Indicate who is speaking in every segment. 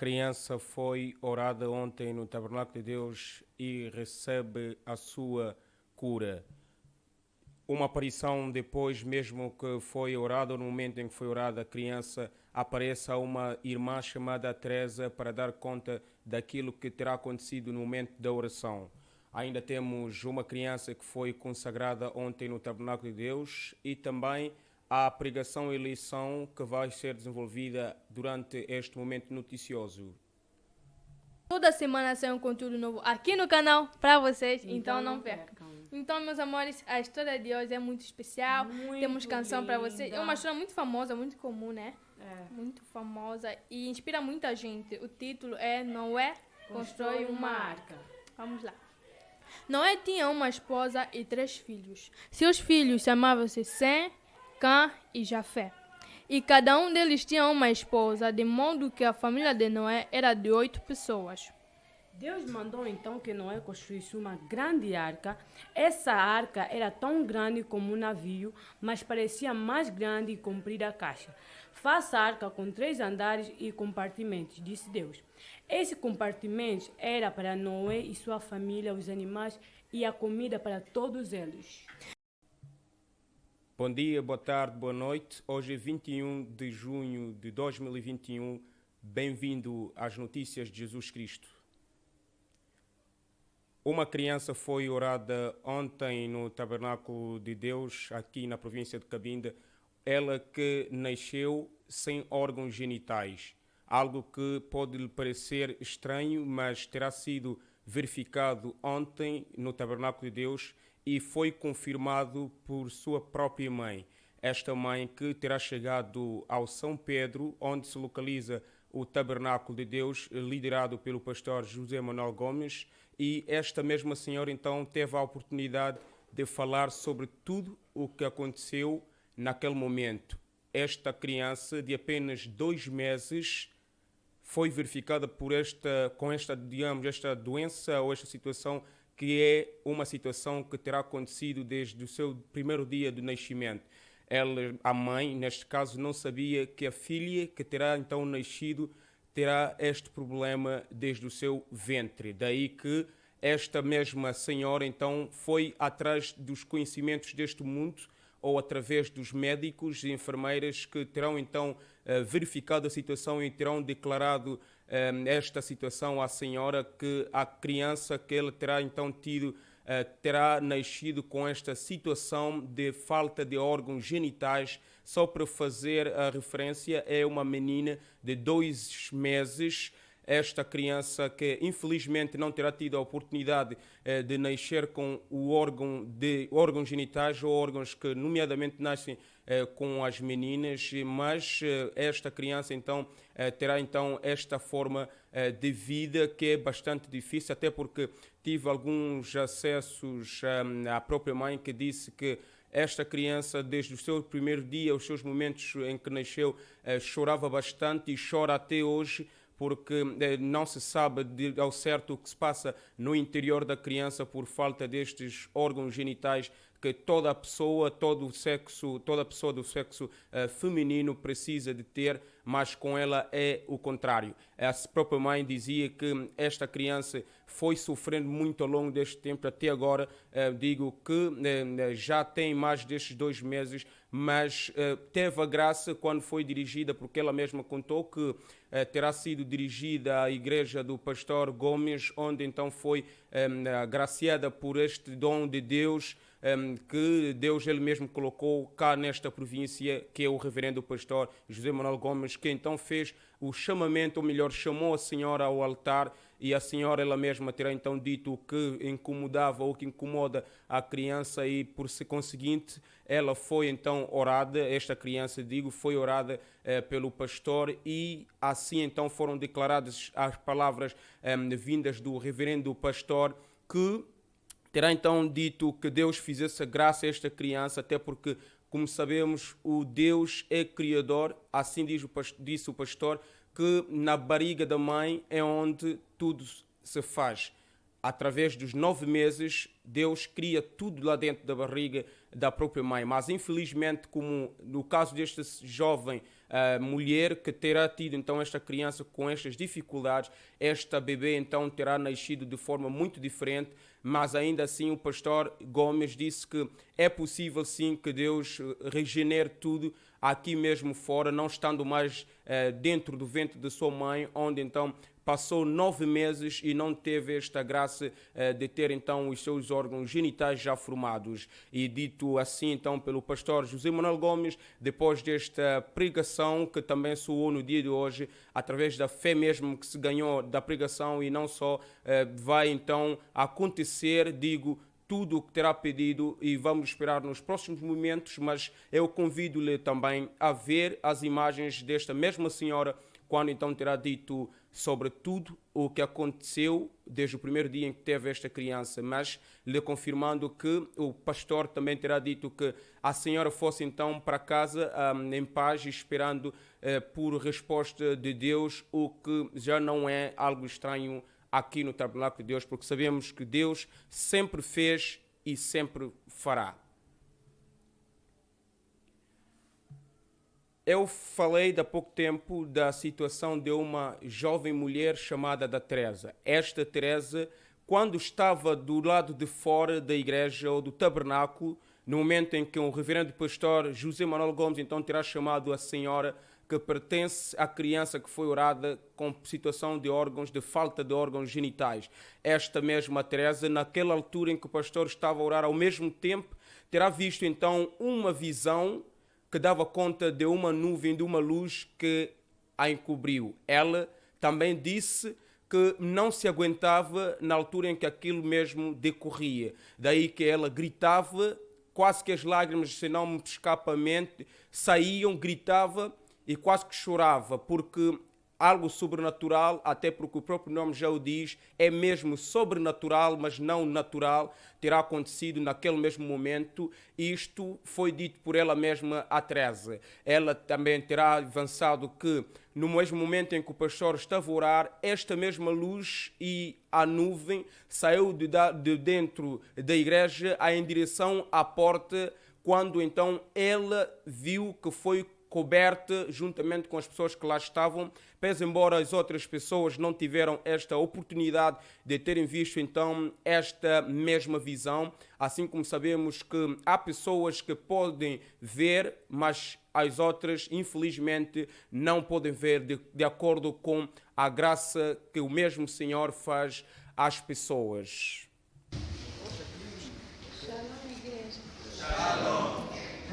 Speaker 1: criança foi orada ontem no Tabernáculo de Deus e recebe a sua cura. Uma aparição depois, mesmo que foi orada, ou no momento em que foi orada a criança, aparece a uma irmã chamada Teresa para dar conta daquilo que terá acontecido no momento da oração. Ainda temos uma criança que foi consagrada ontem no Tabernáculo de Deus e também a pregação e lição que vai ser desenvolvida durante este momento noticioso.
Speaker 2: Toda semana sai um conteúdo novo aqui no canal para vocês, então não percam. Então, meus amores, a história de hoje é muito especial. Temos canção para vocês. É uma história muito famosa, muito comum, né? Muito famosa e inspira muita gente. O título é Noé constrói uma arca. Vamos lá. Noé tinha uma esposa e 3 filhos. Seus filhos chamavam-se Sem, Cã e Jafé. E cada um deles tinha uma esposa, de modo que a família de Noé era de 8 pessoas.
Speaker 3: Deus mandou então que Noé construísse uma grande arca. Essa arca era tão grande como um navio, mas parecia mais grande e comprida a caixa. Faça a arca com 3 andares e compartimentos, disse Deus. Esse compartimento era para Noé e sua família, os animais e a comida para todos eles.
Speaker 1: Bom dia, boa tarde, boa noite. Hoje é 21 de junho de 2021. Bem-vindo às notícias de Jesus Cristo. Uma criança foi orada ontem no Tabernáculo de Deus, aqui na província de Cabinda. Ela que nasceu sem órgãos genitais. Algo que pode lhe parecer estranho, mas terá sido verificado ontem no Tabernáculo de Deus e foi confirmado por sua própria mãe. Esta mãe que terá chegado ao São Pedro, onde se localiza o Tabernáculo de Deus, liderado pelo pastor José Manuel Gomes, e esta mesma senhora então teve a oportunidade de falar sobre tudo o que aconteceu naquele momento. Esta criança de apenas 2 meses foi verificada com esta doença ou esta situação que é uma situação que terá acontecido desde o seu primeiro dia de nascimento. Ela, a mãe, neste caso, não sabia que a filha que terá então nascido terá este problema desde o seu ventre. Daí que esta mesma senhora então foi atrás dos conhecimentos deste mundo ou através dos médicos e enfermeiras que terão então verificado a situação e terão declarado esta situação à senhora, que a criança que ela terá então tido terá nascido com esta situação de falta de órgãos genitais. Só para fazer a referência, é uma menina de 2 meses. Esta criança que infelizmente não terá tido a oportunidade de nascer com o órgãos genitais ou órgãos que nomeadamente nascem com as meninas, mas esta criança então terá então esta forma de vida que é bastante difícil, até porque tive alguns acessos à própria mãe que disse que esta criança, desde o seu primeiro dia, os seus momentos em que nasceu, chorava bastante e chora até hoje, porque não se sabe ao certo o que se passa no interior da criança por falta destes órgãos genitais que toda pessoa do sexo feminino precisa de ter, mas com ela é o contrário. A própria mãe dizia que esta criança foi sofrendo muito ao longo deste tempo, até agora digo que já tem mais destes 2 meses, mas teve a graça quando foi dirigida, porque ela mesma contou que terá sido dirigida à igreja do pastor Gomes, onde então foi agraciada por este dom de Deus, que Deus ele mesmo colocou cá nesta província, que é o reverendo pastor José Manuel Gomes, que então fez o chamamento, ou melhor, chamou a senhora ao altar, e a senhora ela mesma terá então dito o que incomodava ou que incomoda a criança, e por conseguinte ela foi então orada, esta criança foi orada pelo pastor, e assim então foram declaradas as palavras vindas do reverendo pastor, que terá então dito que Deus fizesse graça a esta criança, até porque, como sabemos, o Deus é criador, assim disse o pastor, que na barriga da mãe é onde tudo se faz. Através dos 9 meses, Deus cria tudo lá dentro da barriga da própria mãe. Mas, infelizmente, como no caso deste jovem mulher que terá tido então esta criança com estas dificuldades. Esta bebê então terá nascido de forma muito diferente, mas ainda assim o pastor Gomes disse que é possível sim que Deus regenere tudo aqui mesmo fora, não estando mais dentro do ventre de sua mãe, onde então passou 9 meses e não teve esta graça de ter então os seus órgãos genitais já formados. E dito assim então pelo pastor José Manuel Gomes, depois desta pregação que também soou no dia de hoje, através da fé mesmo que se ganhou da pregação, e não só, vai então acontecer, tudo o que terá pedido, e vamos esperar nos próximos momentos, mas eu convido-lhe também a ver as imagens desta mesma senhora, quando então terá dito sobre tudo o que aconteceu desde o primeiro dia em que teve esta criança, mas lhe confirmando que o pastor também terá dito que a senhora fosse então para casa em paz, esperando por resposta de Deus, o que já não é algo estranho aqui no Tabernáculo de Deus, porque sabemos que Deus sempre fez e sempre fará. Eu falei há pouco tempo da situação de uma jovem mulher chamada da Teresa. Esta Teresa, quando estava do lado de fora da igreja ou do tabernáculo, no momento em que o reverendo pastor José Manuel Gomes então terá chamado a senhora que pertence à criança que foi orada com situação de órgãos, de falta de órgãos genitais. Esta mesma Teresa, naquela altura em que o pastor estava a orar ao mesmo tempo, terá visto então uma visão que dava conta de uma nuvem, de uma luz que a encobriu. Ela também disse que não se aguentava na altura em que aquilo mesmo decorria. Daí que ela gritava, quase que as lágrimas, se não me escapa a mente, saíam, gritava e quase que chorava, porque algo sobrenatural, até porque o próprio nome já o diz, é mesmo sobrenatural, mas não natural, terá acontecido naquele mesmo momento. Isto foi dito por ela mesma, a Teresa. Ela também terá avançado que no mesmo momento em que o pastor estava a orar, esta mesma luz e a nuvem saiu de dentro da igreja em direção à porta, quando então ela viu que foi coberta juntamente com as pessoas que lá estavam, pese embora as outras pessoas não tiveram esta oportunidade de terem visto então esta mesma visão, assim como sabemos que há pessoas que podem ver, mas as outras infelizmente não podem ver de acordo com a graça que o mesmo Senhor faz às pessoas.
Speaker 4: Shalom, igreja. Shalom.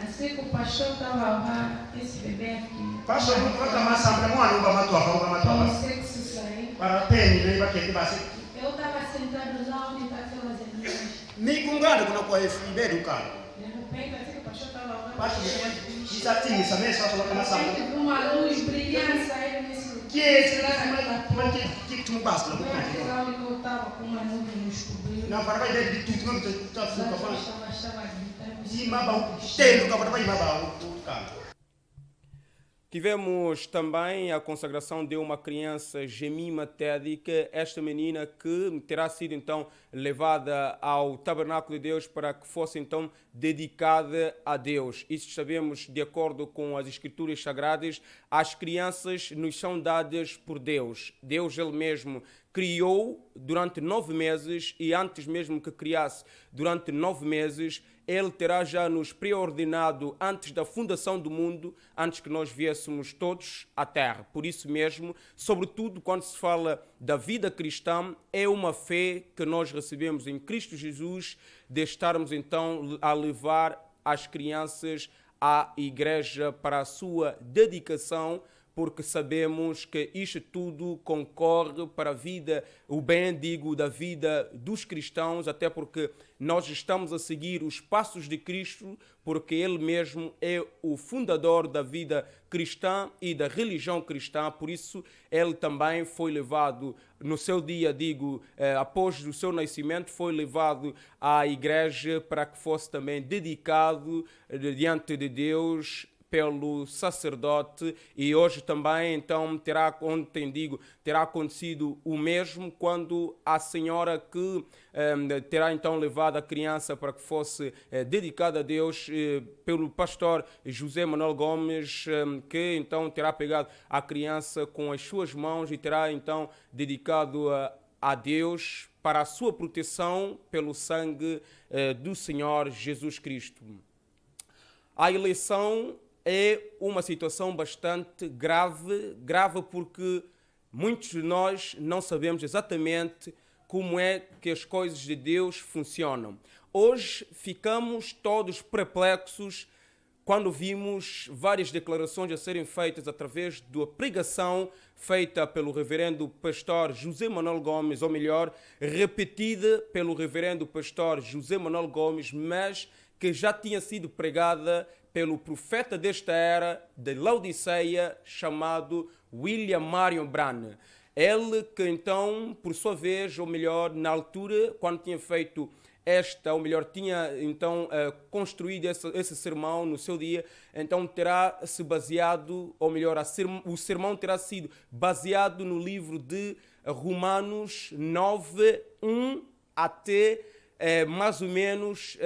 Speaker 4: Assim que o pastor estava a orar, esse bebê aqui.
Speaker 5: Pastor, não conta mais sobre a mão, não
Speaker 4: com sexo sair.
Speaker 5: para ter, nem vai ter que bater.
Speaker 4: Eu estava sentado lá onde está aquelas irmãs.
Speaker 5: Nem com gado, quando eu conheço, ibero o cara.
Speaker 4: De repente, assim que o pastor estava a orar,
Speaker 5: Pastor, isso assim, isso mesmo, só falar com a samba.
Speaker 4: teve uma luz brilhante sair nesse lugar.
Speaker 5: Que é esse lá, mas que tu não basta, não
Speaker 4: Foi aqui lá onde eu estava com uma nuvem nos cobriu.
Speaker 5: não, para vai de tudo, não está
Speaker 4: Lá
Speaker 5: fuga,
Speaker 4: eu
Speaker 5: fala.
Speaker 4: estava gritando.
Speaker 5: E mabau, tem, nunca vai mabau, o cara.
Speaker 1: Tivemos também a consagração de uma criança, Jemima Tédica, esta menina que terá sido então levada ao Tabernáculo de Deus para que fosse então dedicada a Deus. Isso sabemos de acordo com as Escrituras Sagradas, as crianças nos são dadas por Deus. Deus ele mesmo criou durante 9 meses e antes mesmo que criasse durante 9 meses, ele terá já nos preordenado antes da fundação do mundo, antes que nós viéssemos todos à terra. Por isso mesmo, sobretudo quando se fala da vida cristã, é uma fé que nós recebemos em Cristo Jesus, de estarmos então a levar as crianças à igreja para a sua dedicação, porque sabemos que isto tudo concorre para a vida, o bem, da vida dos cristãos, até porque nós estamos a seguir os passos de Cristo, porque Ele mesmo é o fundador da vida cristã e da religião cristã, por isso Ele também foi levado no seu dia, após o seu nascimento, foi levado à igreja para que fosse também dedicado diante de Deus, pelo sacerdote, e hoje também então terá acontecido o mesmo quando a senhora que terá então levado a criança para que fosse dedicada a Deus pelo pastor José Manuel Gomes, que então terá pegado a criança com as suas mãos e terá então dedicado a Deus para a sua proteção pelo sangue do Senhor Jesus Cristo. A eleição é uma situação bastante grave porque muitos de nós não sabemos exatamente como é que as coisas de Deus funcionam. Hoje ficamos todos perplexos quando vimos várias declarações a serem feitas através da pregação feita pelo reverendo pastor José Manuel Gomes, ou melhor, repetida pelo reverendo pastor José Manuel Gomes, mas que já tinha sido pregada pelo profeta desta era de Laodiceia, chamado William Marion Branham. Ele que então, por sua vez, ou melhor, na altura, quando tinha feito tinha então construído esse sermão no seu dia, então terá se baseado, ou melhor, o sermão terá sido baseado no livro de Romanos 9, 1 até mais ou menos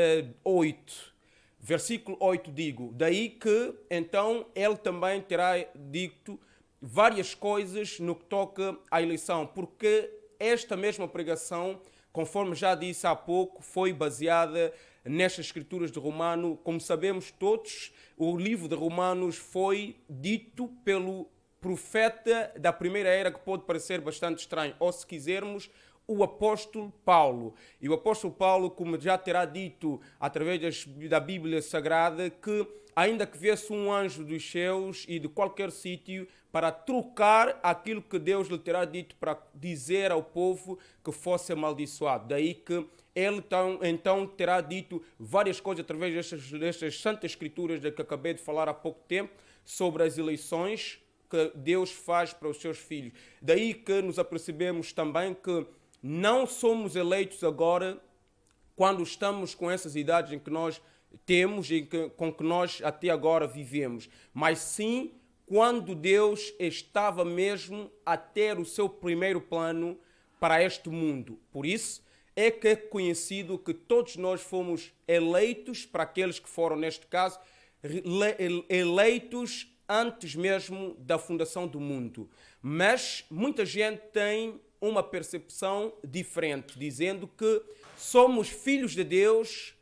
Speaker 1: 8. Versículo 8 digo, daí que então ele também terá dito várias coisas no que toca à eleição, porque esta mesma pregação, conforme já disse há pouco, foi baseada nestas escrituras de Romano. Como sabemos todos, o livro de Romanos foi dito pelo profeta da primeira era, que pode parecer bastante estranho, ou se quisermos, o apóstolo Paulo. E o apóstolo Paulo, como já terá dito através da Bíblia Sagrada, que ainda que viesse um anjo dos céus e de qualquer sítio para trocar aquilo que Deus lhe terá dito para dizer ao povo que fosse amaldiçoado. Daí que ele então terá dito várias coisas através destas santas escrituras de que acabei de falar há pouco tempo, sobre as eleições que Deus faz para os seus filhos. Daí que nos apercebemos também que não somos eleitos agora quando estamos com essas idades em que nós temos e com que nós até agora vivemos, mas sim quando Deus estava mesmo a ter o seu primeiro plano para este mundo. Por isso é que é conhecido que todos nós fomos eleitos, para aqueles que foram, neste caso, eleitos antes mesmo da fundação do mundo. Mas muita gente tem uma percepção diferente, dizendo que somos filhos de Deus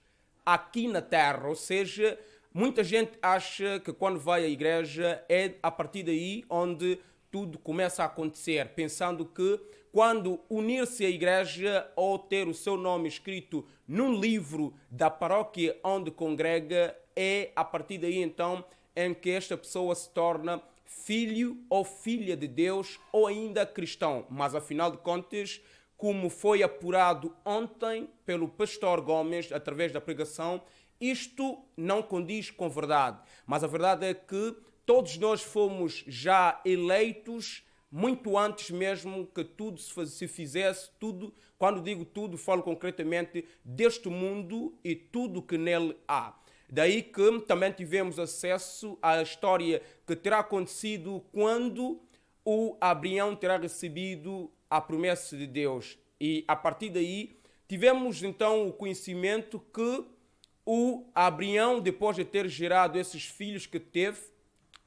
Speaker 1: aqui na terra, ou seja, muita gente acha que quando vai à igreja é a partir daí onde tudo começa a acontecer, pensando que quando unir-se à igreja ou ter o seu nome escrito num livro da paróquia onde congrega, é a partir daí então em que esta pessoa se torna filho ou filha de Deus ou ainda cristão. Mas afinal de contas, como foi apurado ontem pelo pastor Gomes através da pregação, isto não condiz com verdade. Mas a verdade é que todos nós fomos já eleitos muito antes mesmo que tudo se fizesse, tudo, quando digo tudo, falo concretamente deste mundo e tudo que nele há. Daí que também tivemos acesso à história que terá acontecido quando o Abraão terá recebido a promessa de Deus. E a partir daí tivemos então o conhecimento que o Abraão, depois de ter gerado esses filhos que teve,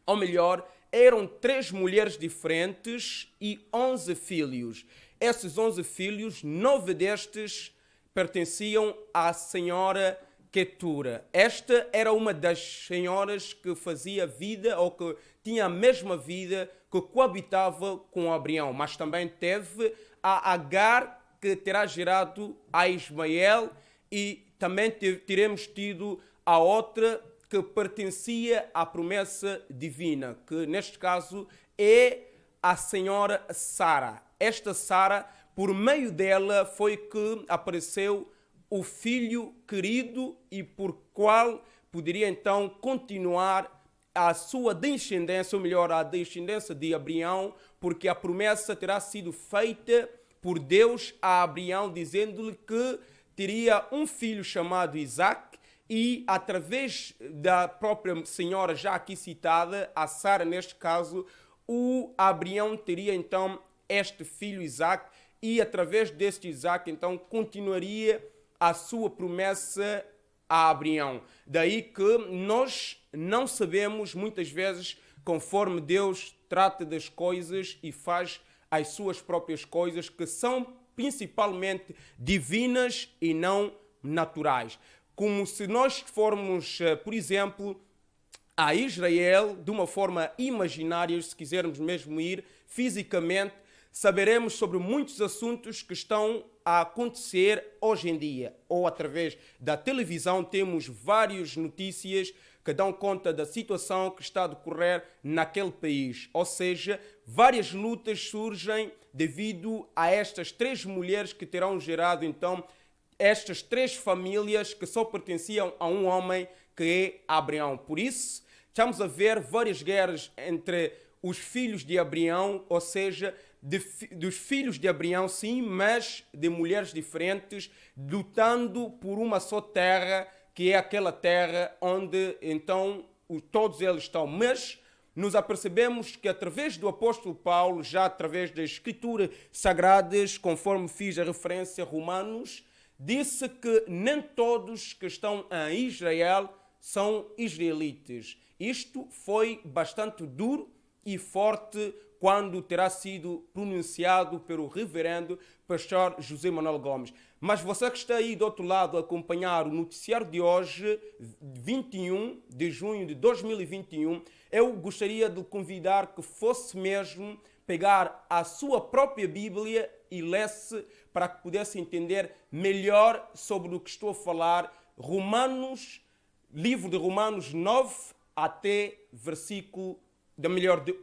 Speaker 1: ou melhor, eram 3 mulheres diferentes e 11 filhos. Esses 11 filhos, 9 destes pertenciam à senhora Quetura. Esta era uma das senhoras que fazia vida, ou que tinha a mesma vida, que coabitava com Abraão. Mas também teve a Agar, que terá gerado a Ismael, e também teremos tido a outra que pertencia à promessa divina, que neste caso é a senhora Sara. Esta Sara, por meio dela foi que apareceu o filho querido e por qual poderia então continuar a sua descendência, ou melhor, a descendência de Abraão, porque a promessa terá sido feita por Deus a Abraão, dizendo-lhe que teria um filho chamado Isaac, e através da própria senhora já aqui citada, a Sara neste caso, o Abraão teria então este filho Isaac e através deste Isaac então continuaria a sua promessa a Abraão. Daí que nós não sabemos muitas vezes conforme Deus trata das coisas e faz as suas próprias coisas que são principalmente divinas e não naturais. Como se nós formos, por exemplo, a Israel, de uma forma imaginária, se quisermos mesmo ir fisicamente, saberemos sobre muitos assuntos que estão a acontecer hoje em dia. Ou através da televisão temos várias notícias que dão conta da situação que está a decorrer naquele país. Ou seja, várias lutas surgem devido a estas 3 mulheres que terão gerado então estas 3 famílias que só pertenciam a um homem que é Abraão. Por isso, estamos a ver várias guerras entre os filhos de Abraão, ou seja, dos filhos de Abraão, sim, mas de mulheres diferentes, lutando por uma só terra, que é aquela terra onde então todos eles estão. Mas nos apercebemos que através do apóstolo Paulo, já através das escrituras sagradas, conforme fiz a referência a Romanos, disse que nem todos que estão em Israel são israelitas. Isto foi bastante duro e forte quando terá sido pronunciado pelo reverendo pastor José Manuel Gomes. Mas você que está aí do outro lado a acompanhar o noticiário de hoje, 21 de junho de 2021, eu gostaria de convidar que fosse mesmo pegar a sua própria Bíblia e lesse para que pudesse entender melhor sobre o que estou a falar. Romanos, livro de Romanos 9 até versículo, de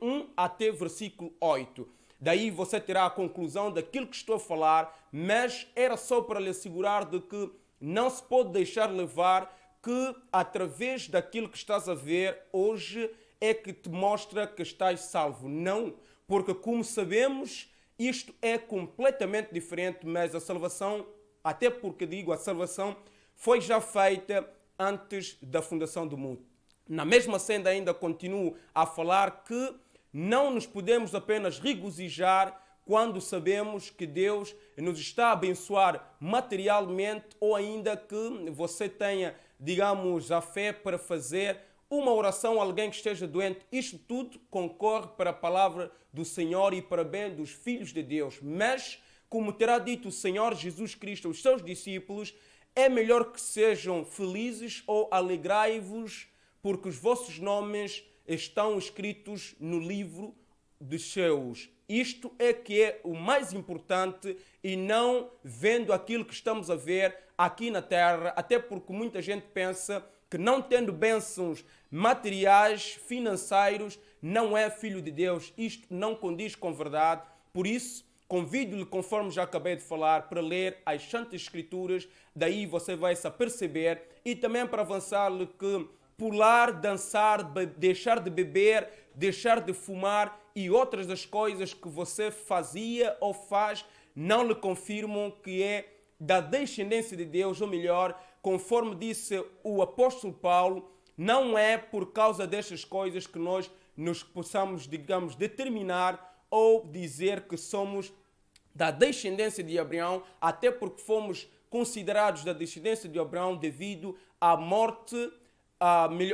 Speaker 1: 1 até versículo 8. Daí você terá a conclusão daquilo que estou a falar, mas era só para lhe assegurar de que não se pode deixar levar que através daquilo que estás a ver hoje é que te mostra que estás salvo. Não, porque como sabemos, isto é completamente diferente, mas a salvação, até porque digo, a salvação foi já feita antes da fundação do mundo. Na mesma senda ainda continuo a falar que não nos podemos apenas regozijar quando sabemos que Deus nos está a abençoar materialmente ou ainda que você tenha, digamos, a fé para fazer uma oração a alguém que esteja doente. Isto tudo concorre para a palavra do Senhor e para bem dos filhos de Deus. Mas, como terá dito o Senhor Jesus Cristo aos seus discípulos, é melhor que sejam felizes ou alegrai-vos, porque os vossos nomes estão escritos no livro dos céus. Isto é que é o mais importante e não vendo aquilo que estamos a ver aqui na terra, até porque muita gente pensa que não tendo bênçãos materiais, financeiros, não é filho de Deus. Isto não condiz com verdade. Por isso, convido-lhe, conforme já acabei de falar, para ler as Santas Escrituras. Daí você vai se aperceber e também para avançar-lhe que pular, dançar, deixar de beber, deixar de fumar e outras das coisas que você fazia ou faz não lhe confirmam que é da descendência de Deus, ou melhor, conforme disse o apóstolo Paulo, não é por causa destas coisas que nós nos possamos, digamos, determinar ou dizer que somos da descendência de Abraão, até porque fomos considerados da descendência de Abraão devido à morte,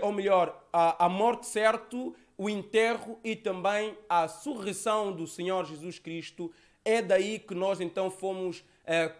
Speaker 1: ou melhor, à morte certo, o enterro e também a ressurreição do Senhor Jesus Cristo. É daí que nós então fomos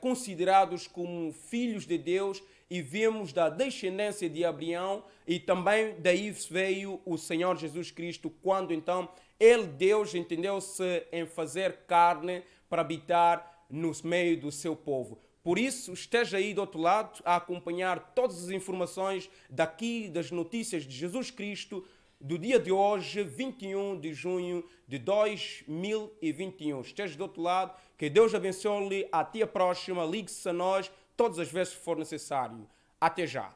Speaker 1: considerados como filhos de Deus e vemos da descendência de Abraão, e também daí veio o Senhor Jesus Cristo, quando então ele, Deus, entendeu-se em fazer carne para habitar no meio do seu povo. Por isso, esteja aí do outro lado a acompanhar todas as informações daqui, das notícias de Jesus Cristo, do dia de hoje, 21 de junho de 2021. Esteja do outro lado, que Deus abençoe-lhe. Até a próxima, ligue-se a nós todas as vezes que for necessário. Até já.